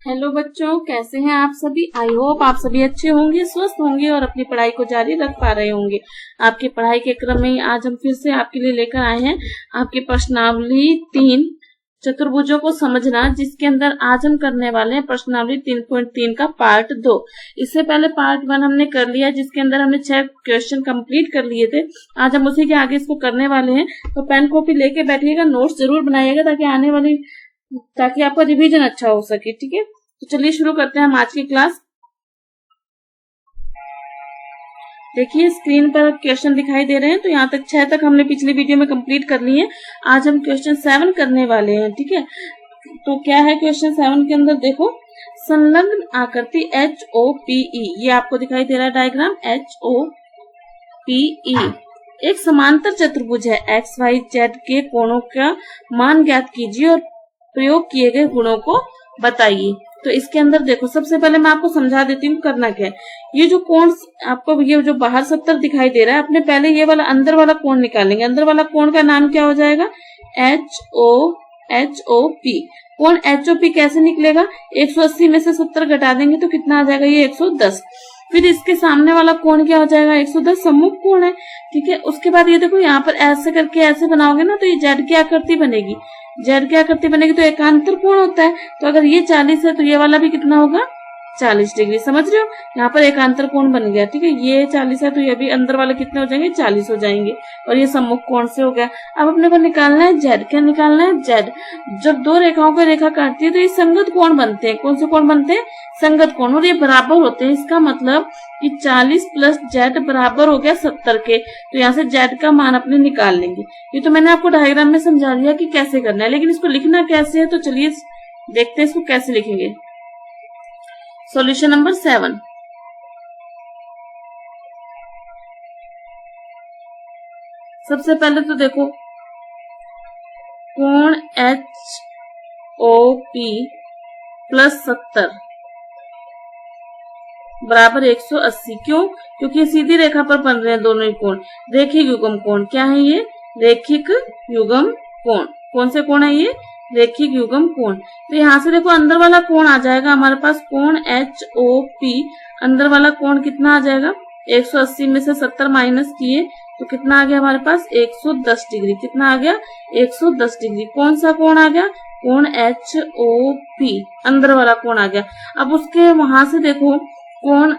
Hello बच्चों, कैसे हैं आप सभी। आई होप आप सभी अच्छे होंगे, स्वस्थ होंगे और अपनी पढ़ाई को जारी रख पा रहे होंगे। आपकी पढ़ाई के क्रम में आज हम फिर से आपके लिए लेकर आए हैं आपकी प्रश्नावली 3 चतुर्भुजों को समझना, जिसके अंदर आज हम करने वाले हैं प्रश्नावली 3.3 का पार्ट 2। इससे पहले पार्ट 1 हमने कर लिया, जिसके अंदर हमने 6 क्वेश्चन कंप्लीट कर लिए थे। आज हम उसी के आगे इसको करने वाले हैं। तो पेन कॉपी लेके बैठिएगा, नोट्स जरूर बनाइएगा ताकि आपका रिवीजन अच्छा हो सके। ठीक है, तो चलिए शुरू करते हैं हम आज की क्लास। देखिए स्क्रीन पर क्वेश्चन दिखाई दे रहे हैं। तो यहाँ तक 6 तक हमने पिछली वीडियो में कंप्लीट कर लिए हैं। आज हम क्वेश्चन 7 करने वाले हैं। ठीक है, तो क्या है क्वेश्चन 7 के अंदर, देखो संलग्न आकृति HOPE, ये आपको दिखाई दे रहा है डायग्राम HOPE एक समांतर चतुर्भुज है। XYZ के कोणों का मान ज्ञात कीजिए और प्रयोग किए गए गुणों को बताइए। तो इसके अंदर देखो, सबसे पहले मैं आपको समझा देती हूँ करना क्या है। ये जो कोण आपको, ये जो बाहर 70 दिखाई दे रहा है, अपने पहले ये वाला अंदर वाला कोण निकालेंगे। अंदर वाला कोण का नाम क्या हो जाएगा, HOP। कोण HOP कैसे निकलेगा, 180 में से 70 घटा देंगे तो कितना आ जाएगा, ये 110। फिर इसके सामने वाला कोण क्या हो जाएगा, 110 सम्मुख कोण है। ठीक है, उसके बाद ये देखो यहाँ पर ऐसे करके ऐसे बनाओगे ना, तो ये Z की आकृति बनेगी। Z की आकृति बनेगी तो एकांतर कोण होता है। तो अगर ये 40 है तो ये वाला भी कितना होगा, 40 डिग्री। समझ रहे हो, यहाँ पर एकांतर कोण बन गया। ठीक है, ये 40 है तो ये भी अंदर वाले कितने हो जाएंगे, 40 हो जाएंगे। और ये सम्मुख कोण से हो गया। अब अपने को निकालना है Z। क्या निकालना है, Z। जब दो रेखाओं को रेखा काटती है तो ये संगत कोण बनते हैं। कौन से कोण बनते हैं, संगत कोण, और ये बराबर होते हैं। इसका मतलब कि 40 प्लस Z बराबर हो गया 70 के। तो यहाँ से Z का मान अपने निकाल लेंगे। ये तो मैंने आपको डायग्राम में समझा दिया कि कैसे करना है, लेकिन इसको लिखना कैसे है। तो चलिए देखते हैं इसको कैसे लिखेंगे। Solution number 7। सबसे पहले तो देखो कोण HOP प्लस 70 बराबर 180। क्यों, क्योंकि सीधी रेखा पर बन रहे हैं दोनों ही कोण। रेखिक युग्म कोण क्या है, ये रेखिक युग्म कोण। कौन से कोण है ये, रेखिक युग्म कोण। तो यहाँ से देखो अंदर वाला कोण आ जाएगा हमारे पास, कोण HOP। अंदर वाला कोण कितना आ जाएगा, 180 में से 70 माइनस किए तो कितना आ गया हमारे पास, 110 डिग्री। कितना आ गया, 110 डिग्री। कौन सा कोण आ गया, कोण HOP, अंदर वाला कोण आ गया। अब उसके वहां से देखो कोण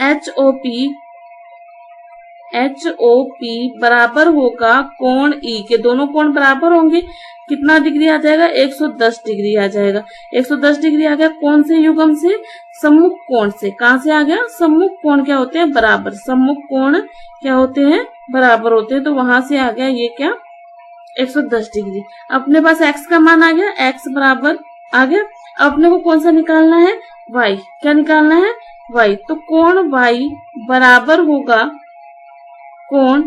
HOP बराबर होगा कोण E के। दोनों कोण बराबर होंगे, कितना डिग्री आ जाएगा, 110 डिग्री आ जाएगा। 110 डिग्री आ गया कौन से युग्म से, सम्मुख कोण से। कहां से आ गया, सम्मुख कोण क्या होते हैं, बराबर। सम्मुख कोण क्या होते हैं, बराबर होते हैं। तो वहां से आ गया ये क्या, 110 डिग्री। अपने पास x का मान आ गया, x बराबर आ गया। अपने को कौन सा निकालना है, y। क्या निकालना है, y। तो कोण y बराबर होगा कोण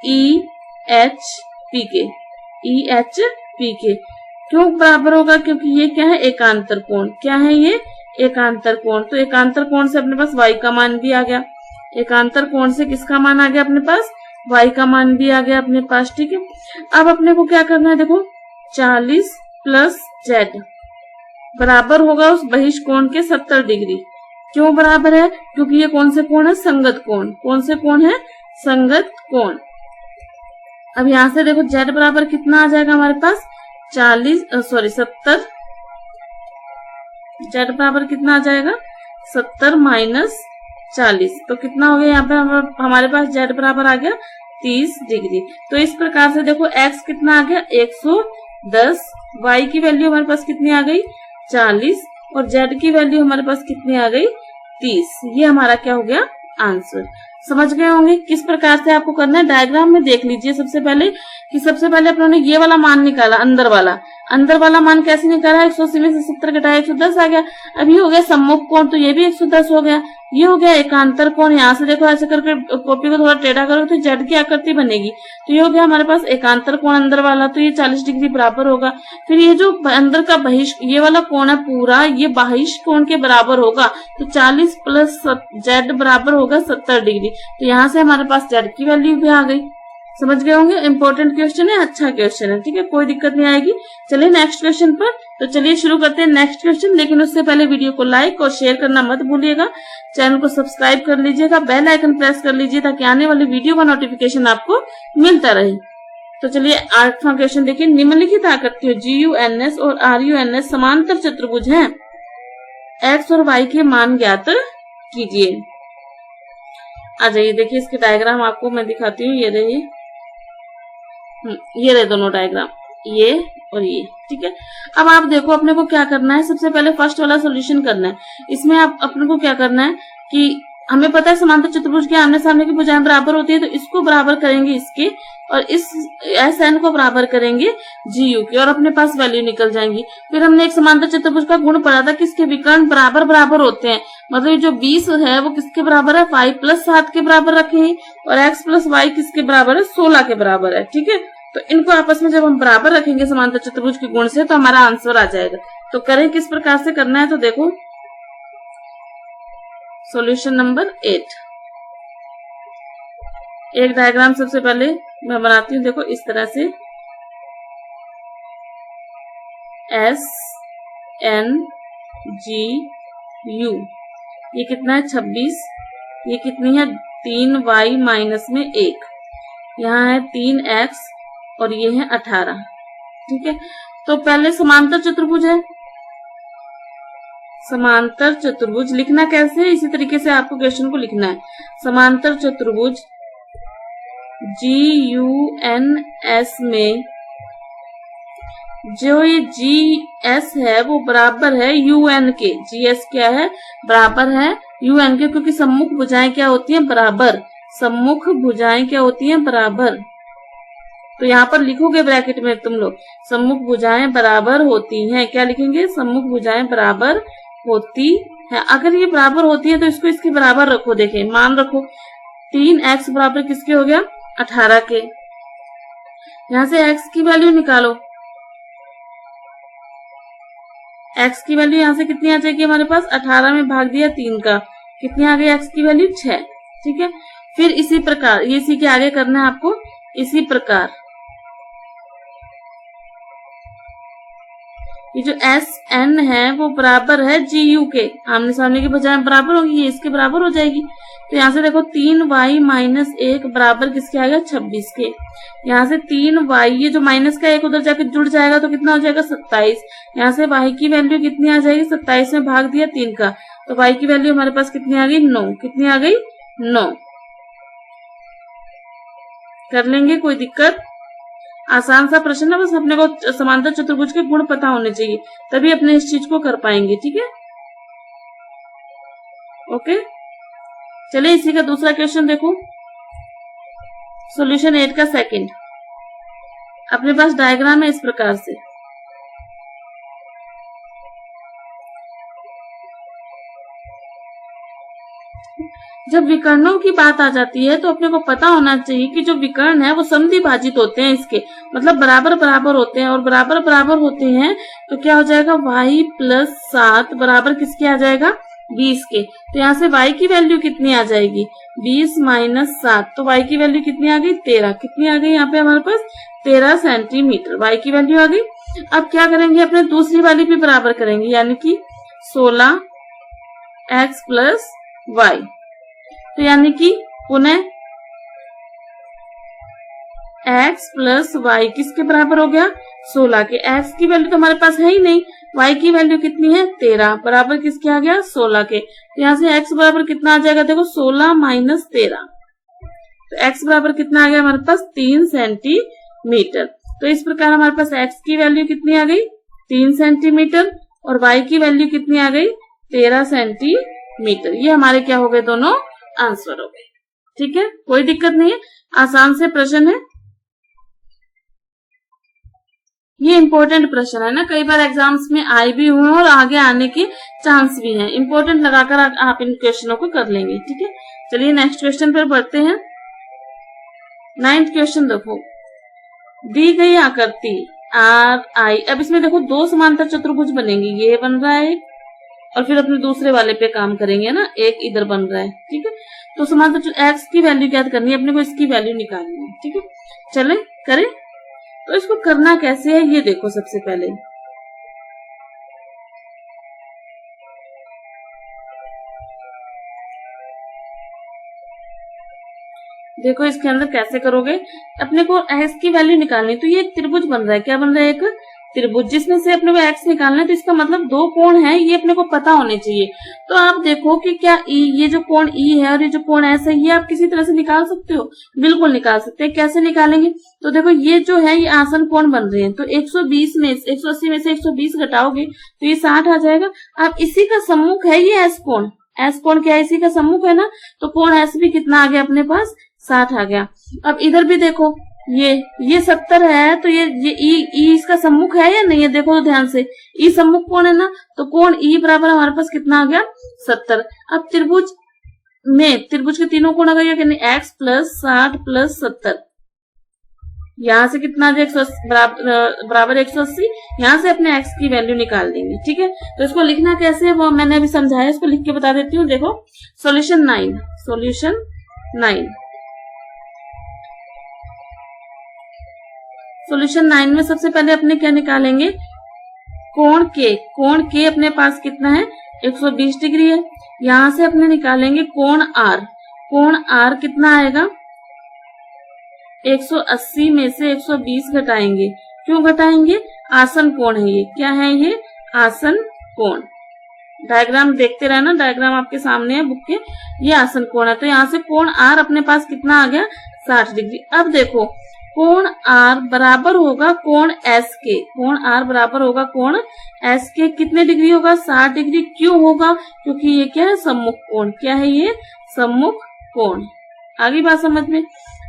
EHP के। EHP के क्यों बराबर होगा, क्योंकि ये क्या है, एकांतर कोण। क्या है ये, एकांतर कोण। तो एकांतर कोण से अपने पास y का मान भी आ गया। एकांतर कोण से किसका मान आ गया अपने पास, y का मान भी आ गया अपने पास। ठीक है, अब अपने को क्या करना है, देखो 40 प्लस Z बराबर होगा उस बहिष्कोण के 70 डिग्री। क्यों बराबर है, क्योंकि ये कौन से कोण है, संगत कोण। कौन से कोण है, संगत कोण। अब यहाँ से देखो Z बराबर कितना आ जाएगा हमारे पास, 70। Z बराबर कितना आ जाएगा, 70 माइनस 40। तो कितना हो गया, यहाँ पे हमारे पास Z बराबर आ गया 30 डिग्री। तो इस प्रकार से देखो x कितना आ गया, 110। y की वैल्यू हमारे पास कितनी आ गई, 40। और z की वैल्यू हमारे पास कितनी आ गई, 30। ये हमारा क्या हो गया, आंसर। समझ गए होंगे किस प्रकार से आपको करना है। डायग्राम में देख लीजिए सबसे पहले अपनों ने ये वाला मान निकाला, अंदर वाला मान कैसे निकाला, 180 में से 70 घटाया 110 आ गया। अब ये हो गया सम्मुख कोण, तो ये भी 110 हो गया। ये हो गया एकांतर कोण। यहाँ से देखो ऐसे करके कॉपी को थोड़ा टेढ़ा करो तो Z की आकृति बनेगी। तो ये हो गया हमारे पास एकांतर कोण अंदर वाला, तो ये 40 डिग्री बराबर होगा। फिर ये जो अंदर का ये वाला कोण है पूरा, ये बहिष्ठ कोण के बराबर होगा। तो 40 प्लस Z बराबर होगा 70 डिग्री। तो यहाँ से हमारे पास Z की वैल्यू भी आ गई। समझ गए होंगे, इंपॉर्टेंट क्वेश्चन है, अच्छा क्वेश्चन है, ठीक है, कोई दिक्कत नहीं आएगी। चलिए नेक्स्ट क्वेश्चन पर, तो चलिए शुरू करते हैं नेक्स्ट क्वेश्चन। लेकिन उससे पहले वीडियो को लाइक और शेयर करना मत भूलिएगा, चैनल को सब्सक्राइब कर लीजिएगा, बेल आइकन प्रेस कर लीजिए ताकि आने वाली वीडियो का नोटिफिकेशन आपको मिलता रहे। तो चलिए 8वां क्वेश्चन देखिए। निम्नलिखित आकृतियों GUNS और RUNS समांतर चतुर्भुज हैं, x और y के मान ज्ञात कीजिए। आ जाइए, देखिए इसके डायग्राम आपको मैं दिखाती हूँ। ये रहे दोनों डायग्राम, ये और ये, ठीक है। अब आप देखो अपने को क्या करना है, सबसे पहले फर्स्ट वाला सॉल्यूशन करना है। इसमें आप अपने को क्या करना है कि हमें पता है समांतर चतुर्भुज के आमने सामने की भुजाएं बराबर होती है, तो इसको बराबर करेंगे इसके, और इस SN को बराबर करेंगे GU के, और अपने पास वैल्यू निकल जाएंगी। फिर हमने एक समांतर चतुर्भुज का गुण पढ़ा था कि इसके विकर्ण बराबर बराबर होते हैं, मतलब जो 20 है वो किसके बराबर है, 5 + 7 के बराबर रखें, और x + y किसके बराबर है, 16 के बराबर है, ठीक है। तो इनको आपस में जब हम बराबर रखेंगे समांतर चतुर्भुज के गुण से, तो हमारा आंसर आ जाएगा। तो करें किस प्रकार से करना है, तो देखो सॉल्यूशन नंबर 8। एक डायग्राम सबसे पहले मैं बनाती हूँ, देखो इस तरह से SNGU, ये कितना है 26, ये कितनी है 3y - 1, यहाँ है 3x और ये है 18, ठीक है। तो पहले समांतर चतुर्भुज है, समांतर चतुर्भुज लिखना कैसे है, इसी तरीके से आपको क्वेश्चन को लिखना है। समांतर चतुर्भुज GUNS में जो ये GS है वो बराबर है UN के, GS क्या है, बराबर है UN के, क्योंकि सम्मुख भुजाएं क्या होती हैं, बराबर, सम्मुख भुजाएं क्या होती हैं, बराबर। तो यहाँ पर लिखोगे ब्रैकेट में तुम लोग, सम्मुख भुजाएं बराबर होती हैं, क्या लिखेंगे, सम्मुख भुजाएं बराबर होती है। अगर ये बराबर होती है तो इसको इसके बराबर रखो, देखें मान रखो, 3x बराबर किसके हो गया, 18 के। यहां से x की वैल्यू निकालो, x की वैल्यू यहां से कितनी आ जाएगी हमारे पास, 18 में भाग दिया 3 का, कितनी आ गई x की वैल्यू 6, ठीक है। फिर इसी प्रकार ये इसी के आगे करना है आपको, इसी प्रकार ये जो SN है वो बराबर है GU के, आमने सामने की भुजाएं बराबर होगी, ये इसके बराबर हो जाएगी। तो यहाँ से देखो 3y - 1 बराबर किसके आएगा, 26 के। यहाँ से 3y, ये जो माइनस का एक उधर जाके जुड़ जाएगा तो कितना हो जाएगा, 27। यहाँ से y की वैल्यू कितनी आ जाएगी, 27 में भाग दिया 3 का, तो y की वैल्यू हमारे पास कितनी आ गई, 9, कितनी आ गई, 9। कर लेंगे, कोई दिक्कत, आसान सा प्रश्न है, बस अपने को समांतर चतुर्भुज के गुण पता होने चाहिए, तभी अपने इस चीज को कर पाएंगे, ठीक है, ओके। चलिए इसी का दूसरा क्वेश्चन देखो, सॉल्यूशन 8 का सेकंड। अपने पास डायग्राम है इस प्रकार से, जब विकर्णों की बात आ जाती है तो अपने को पता होना चाहिए कि जो विकर्ण है वो समद्विभाजित होते हैं, इसके मतलब बराबर बराबर होते हैं, और बराबर बराबर होते हैं तो क्या हो जाएगा, y + 7 बराबर किसके आ जाएगा, 20 के। तो यहाँ से y की वैल्यू कितनी आ जाएगी, 20 - 7, तो y की वैल्यू कितनी आ गई, 13, कितनी आ गई, यहाँ पे हमारे पास 13 सेंटीमीटर y की वैल्यू आ गई। अब क्या करेंगे, अपने दूसरी वाली भी बराबर करेंगे, यानी कि 16x + y, तो यानी कि पुनः x + y किसके बराबर हो गया, 16 के। x की वैल्यू तो हमारे पास है ही नहीं, y की वैल्यू कितनी है, 13, बराबर किसके आ गया, 16 के। तो यहाँ से x बराबर कितना आ जाएगा, देखो 16 - 13, तो x बराबर कितना आ गया हमारे पास, 3 सेंटीमीटर। तो इस प्रकार हमारे पास x की वैल्यू कितनी आ गई, 3 सेंटीमीटर, और y की वैल्यू कितनी आ गई, 13 सेंटीमीटर। ये हमारे क्या हो गए, दोनों आंसर हो गए, ठीक है, कोई दिक्कत नहीं है, आसान से प्रश्न है। ये इंपॉर्टेंट प्रश्न है ना, कई बार एग्जाम्स में आए भी हुए और आगे आने के चांस भी हैं, इंपॉर्टेंट लगाकर आप इन क्वेश्चनों को कर लेंगे, ठीक है। चलिए नेक्स्ट क्वेश्चन पर बढ़ते हैं। 9th क्वेश्चन देखो, दी गई आकृति RI, अब इसमें देखो 2 समांतर चतुर्भुज बनेंगे, ये बन रहा है और फिर अपने दूसरे वाले पे काम करेंगे ना, एक इधर बन रहा है, ठीक है। तो समान तो एक्स की वैल्यू ज्ञात करनी है अपने को, इसकी वैल्यू निकालनी है। ठीक है, चले करें। तो इसको करना कैसे है ये देखो। सबसे पहले देखो इसके अंदर कैसे करोगे, अपने को एक्स की वैल्यू निकालनी। तो ये एक त्रिभुज बन रहा है, क्या बन रहा है, एक त्रिभुज, जिसमें से अपने को एक्स निकालना है। तो इसका मतलब दो कोण है, ये अपने को पता होने चाहिए। तो आप देखो कि क्या ये जो कोण ई है और ये जो कोण एस है, ये आप किसी तरह से निकाल सकते हो, बिल्कुल निकाल सकते हैं। कैसे निकालेंगे, तो देखो ये जो है ये आसन कोण बन रहे हैं। तो 120 में 180 में से 120 घटाओगे तो ये 60 आ जाएगा। अब इसी का सम्मुख है ये एस कोण। एस कोण क्या है, इसी का सम्मुख है ना। तो कोण एस भी कितना आ गया अपने पास, 60 आ गया। अब इधर भी देखो ये 70 है। तो ये ई इसका सम्मुख है या नहीं है, देखो तो ध्यान से। ई सम्मुख कोण है ना, तो कोण ई बराबर हमारे पास कितना आ गया, 70। अब त्रिभुज के तीनों कोण आ गए, यानी एक्स प्लस 60 प्लस 70। यहां से कितना आ जाए, बराबर 180। यहां से अपने एक्स की वैल्यू निकाल देंगे। ठीक है, तो इसको लिखना कैसे है वो मैंने अभी समझाया, इसको लिख के बता देती हूँ। देखो सॉल्यूशन 9 सॉल्यूशन 9 में सबसे पहले अपने क्या निकालेंगे, कोण के अपने पास कितना है, 120 डिग्री है। यहां से अपने निकालेंगे कोण आर कितना आएगा, 180 में से 120 घटाएंगे। क्यों घटाएंगे, आसन कोण है ये। क्या है ये, आसन कोण। डायग्राम देखते रहना, डायग्राम आपके सामने है बुक के। ये आसन कोण है। तो यहाँ से कोण आर अपने पास कितना आ गया, 60 डिग्री। अब देखो कोण आर बराबर होगा कोण एस के। कोण आर बराबर होगा कोण एस के। कितने डिग्री होगा, 60 डिग्री। क्यों होगा, क्योंकि ये क्या है, सम्मुख कोण। क्या है ये, सम्मुख कोण। आगे बात समझ में।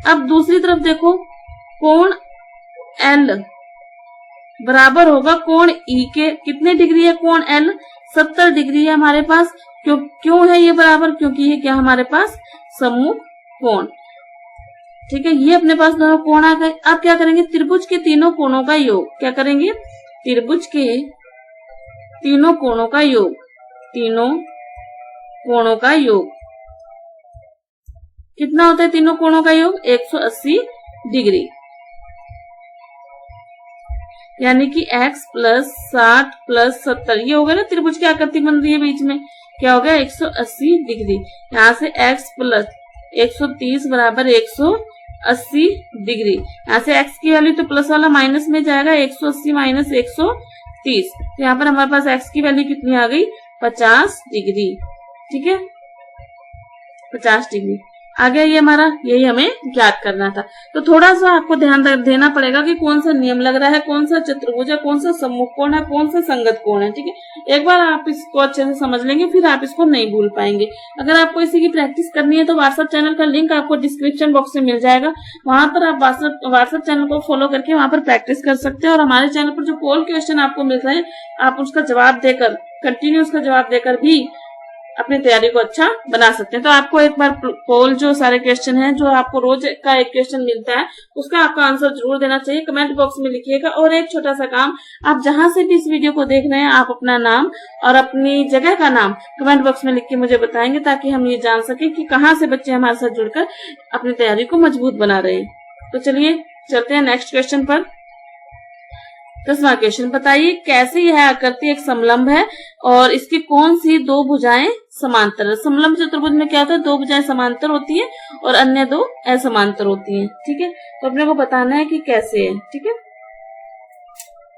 अब दूसरी तरफ देखो, कोण एल बराबर होगा कोण ई के। कितने डिग्री है कोण एल, 70 डिग्री है हमारे पास। क्यों है ये बराबर, क्योंकि ये क्या हमारे पास, सम्मुख कोण। ठीक है, ये अपने पास दोनों कोण आ गए। अब क्या करेंगे, त्रिभुज के तीनों कोणों का योग। क्या करेंगे, त्रिभुज के तीनों कोणों का योग। कितना होता है तीनों कोणों का योग, 180 डिग्री। यानी कि x प्लस 60 प्लस 70, ये हो गया ना त्रिभुज की आकृति बन रही है बीच में। क्या हो गया, 180 डिग्री। यहाँ से x प्लस 130 बराबर 180 डिग्री। यहाँ से x की वैल्यू तो प्लस वाला माइनस में जाएगा, 180 माइनस 130। तो यहाँ पर हमारे पास x की वैल्यू कितनी आ गई, 50 डिग्री। ठीक है, 50 डिग्री आ गया। ये हमारा, यही हमें ज्ञात करना था। तो थोड़ा सा आपको ध्यान देना पड़ेगा कि कौन सा नियम लग रहा है, कौन सा चतुर्भुज है, कौन सा सम्मुख कोण है, कौन सा संगत कोण है। ठीक है, एक बार आप इसको अच्छे से समझ लेंगे, फिर आप इसको नहीं भूल पाएंगे। अगर आपको इसी की प्रैक्टिस करनी है तो व्हाट्सएप चैनल का लिंक आपको डिस्क्रिप्शन बॉक्स में मिल जाएगा। वहां पर आप व्हाट्सएप चैनल को फॉलो करके वहां पर प्रैक्टिस कर सकते हैं। और हमारे चैनल पर जो पोल क्वेश्चन आपको मिल रहे हैं, आप उसका जवाब देकर, कंटिन्यू उसका जवाब देकर भी अपनी तैयारी को अच्छा बना सकते हैं। तो आपको एक बार पोल जो सारे क्वेश्चन हैं, जो आपको रोज का एक क्वेश्चन मिलता है, उसका आपका आंसर जरूर देना चाहिए। कमेंट बॉक्स में लिखिएगा। और एक छोटा सा काम, आप जहां से भी इस वीडियो को देख रहे हैं, आप अपना नाम और अपनी जगह का नाम कमेंट बॉक्स में लिख के मुझे बताएंगे, ताकि हम ये जान सके कि कहाँ से बच्चे हमारे साथ जुड़कर अपनी तैयारी को मजबूत बना रहे हैं। तो चलिए चलते हैं नेक्स्ट क्वेश्चन पर। 10वां क्वेश्चन, बताइए कैसे यह आकृति एक समलंब है और इसकी कौन सी दो भुजाएं समांतर है। समलंब चतुर्भुज में क्या होता है, दो भुजाएं समांतर होती है और अन्य दो असमांतर होती हैं। ठीक है, तो अपने को बताना है कि कैसे है। ठीक है,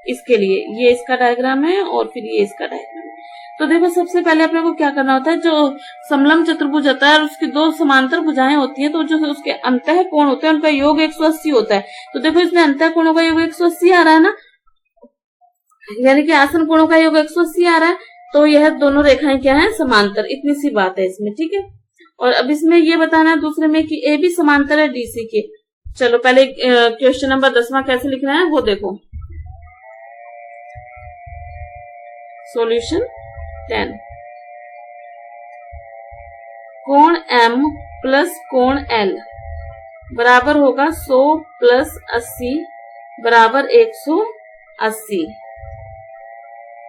इसके लिए ये इसका डायग्राम है और फिर ये इसका डायग्राम है। तो देखो सबसे पहले अपने को क्या करना होता है, जो समलंब चतुर्भुज होता है और उसकी दो समांतर भुजाएं होती हैं, तो जो उसके अंतः कोण होते हैं उनका योग 180 होता है। तो देखो इसमें अंतः कोणों का योग 180 आ रहा है ना, यानी कि आसन कोणों का योग 180 आ रहा है। तो यह दोनों रेखाएं क्या है, समांतर। इतनी सी बात है इसमें। ठीक है, और अब इसमें ये बताना है दूसरे में कि ए भी समांतर है डीसी के। चलो पहले क्वेश्चन नंबर 10वां कैसे लिखना है वो देखो। सॉल्यूशन 10, कोण एम प्लस कोण एल बराबर होगा 100 प्लस 80 बराबर 180।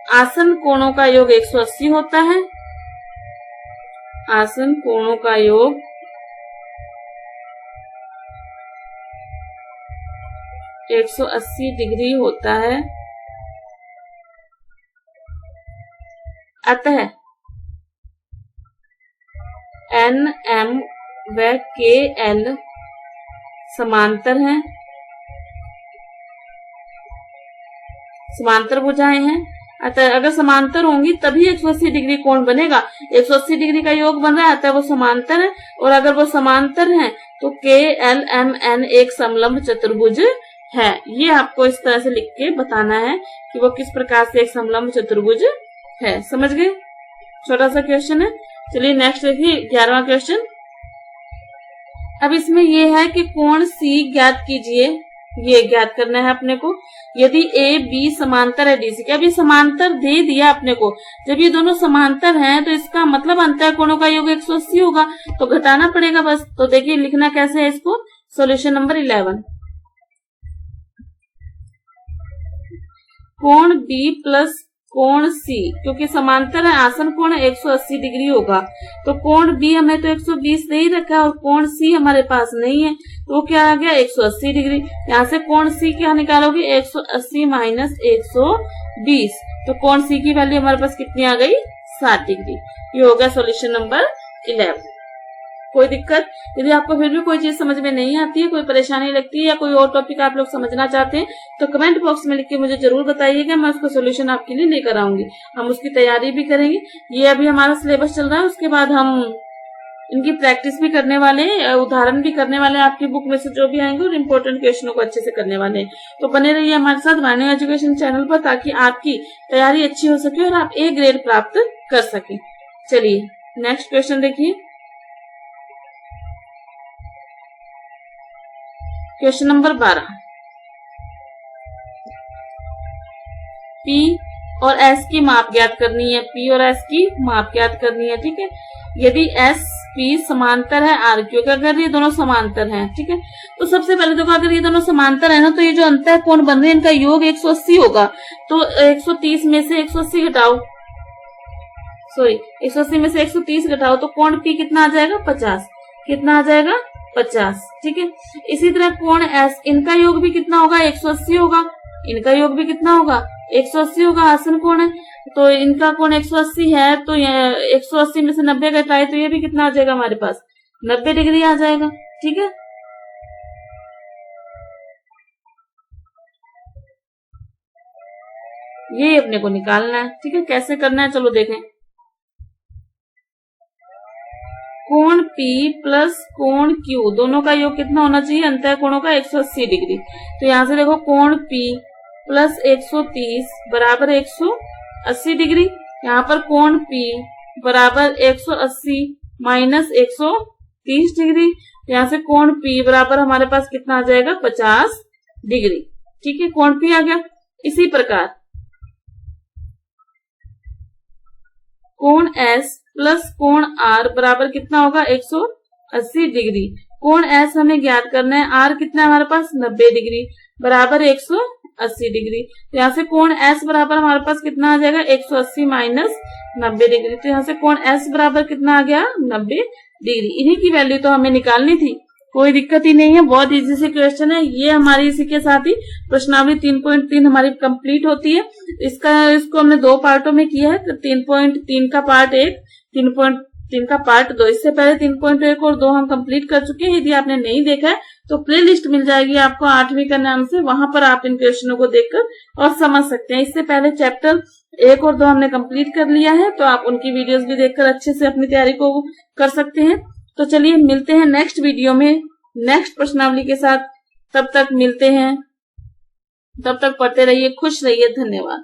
आसन कोणों का योग 180 होता है। आसन कोणों का योग 180 डिग्री होता है, अतः एन एम व के एल समांतर हैं, समांतर भुजाएं हैं। अतः अगर समांतर होंगी तभी 180 डिग्री कोण बनेगा। 180 डिग्री का योग बन रहा है, अतः वो समांतर है। और अगर वो समांतर है तो के एल एम एन एक समलंब चतुर्भुज है। ये आपको इस तरह से लिख के बताना है कि वो किस प्रकार से एक समलंब चतुर्भुज है। समझ गए? छोटा सा क्वेश्चन है। चलिए नेक्स्ट देखिए 11वां क्वेश्चन। अब इसमें ये है कि कोण सी ज्ञात कीजिए, ये ज्ञात करना है अपने को। यदि ए बी समांतर है डीसी के, अभी समांतर दे दिया अपने को, जब ये दोनों समांतर हैं तो इसका मतलब अंतः कोणों का योग 180 होगा, तो घटाना पड़ेगा बस। तो देखिए लिखना कैसे है इसको। सॉल्यूशन नंबर 11, कोण बी प्लस कोण सी, क्योंकि समांतर है आसन कोण 180 डिग्री होगा, तो कोण बी हमें तो 120 दे ही रखा है और कोण सी हमारे पास नहीं है, तो क्या आ गया 180 डिग्री। यहाँ से कोण सी क्या निकालोगे 180 माइनस 120, तो कोण सी की वैल्यू हमारे पास कितनी आ गई 60 डिग्री। ये हो गया सॉल्यूशन नंबर 11। कोई दिक्कत? यदि आपको फिर भी कोई चीज समझ में नहीं आती है, कोई परेशानी लगती है या कोई और टॉपिक आप लोग समझना चाहते हैं तो कमेंट बॉक्स में लिख के मुझे जरूर बताइएगा, मैं उसका सोल्यूशन आपके लिए लेकर आऊंगी। हम उसकी तैयारी भी करेंगे। ये अभी हमारा सिलेबस चल रहा है, उसके बाद हम इनकी प्रैक्टिस भी करने वाले हैं, उदाहरण भी करने वाले हैं आपकी बुक में से जो भी आएंगे, और इम्पोर्टेंट क्वेश्चनों को अच्छे से करने वाले हैं। तो बने रहिए हमारे साथ वाणी एजुकेशन चैनल पर, ताकि आपकी तैयारी अच्छी हो सके और आप ए ग्रेड प्राप्त कर सके। चलिए नेक्स्ट क्वेश्चन देखिए। क्वेश्चन नंबर 12, P और S की माप ज्ञात करनी है। P और S की माप ज्ञात करनी है, ठीक है। यदि S P समांतर है R, क्योंकि अगर ये दोनों समांतर हैं, ठीक है, तो सबसे पहले देखो अगर ये दोनों समांतर है ना, तो ये जो अंतः कोण बन रहे हैं इनका योग 180 होगा। तो 130 में से 180 घटाओ, सॉरी 180 में से 130 घटाओ तो कोण P कितना आ जाएगा 50। कितना आ जाएगा 50, ठीक है। इसी तरह कोण S, इनका योग भी कितना होगा 180 होगा, इनका योग भी कितना होगा 180 होगा, आसन कोण है तो इनका कोण 180 है, तो 180 में से 90 घटाए तो ये भी कितना आ जाएगा हमारे पास 90 डिग्री आ जाएगा, ठीक है। ये अपने को निकालना है, ठीक है। कैसे करना है चलो देखें। कोण P प्लस कोण Q दोनों का योग कितना होना चाहिए अंतः कोणों का 180 डिग्री। तो यहाँ से देखो कोण P प्लस 130 बराबर 180 डिग्री। यहाँ पर कोण P बराबर 180 माइनस 130 डिग्री। यहाँ से कोण P बराबर हमारे पास कितना आ जाएगा 50 डिग्री, ठीक है। कोण P आ गया। इसी प्रकार कोण S प्लस कोण R बराबर कितना होगा 180 डिग्री। कोण S हमें ज्ञात करना है, R कितना है हमारे पास 90 डिग्री बराबर 180 डिग्री। तो यहाँ से कोण S बराबर हमारे पास कितना आ जाएगा 180 माइनस 90 डिग्री। तो यहाँ से कोण S बराबर कितना आ गया 90 डिग्री। इन्हीं की वैल्यू तो हमें निकालनी थी, कोई दिक्कत ही नहीं है, बहुत इजी से क्वेश्चन है ये। हमारी इसी के साथ ही प्रश्नावली 3.3 हमारी कंप्लीट होती है। इसको हमने 2 पार्टों में किया है, तो 3.3 का पार्ट 1, 3.3 का पार्ट 2। इससे पहले 3.1 और 2 हम कंप्लीट कर चुके हैं। यदि आपने नहीं देखा है तो प्ले लिस्ट मिल जाएगी आपको 8वीं का नाम से, वहां पर आप इन क्वेश्चनों को देखकर और समझ सकते हैं। इससे पहले चैप्टर 1 और 2 हमने कंप्लीट कर लिया है, तो आप उनकी वीडियोस भी देखकर अच्छे से अपनी तैयारी को कर सकते हैं। तो चलिए मिलते हैं नेक्स्ट वीडियो में नेक्स्ट प्रश्नावली के साथ। तब तक मिलते हैं, तब तक पढ़ते रहिए, खुश रहिए। धन्यवाद।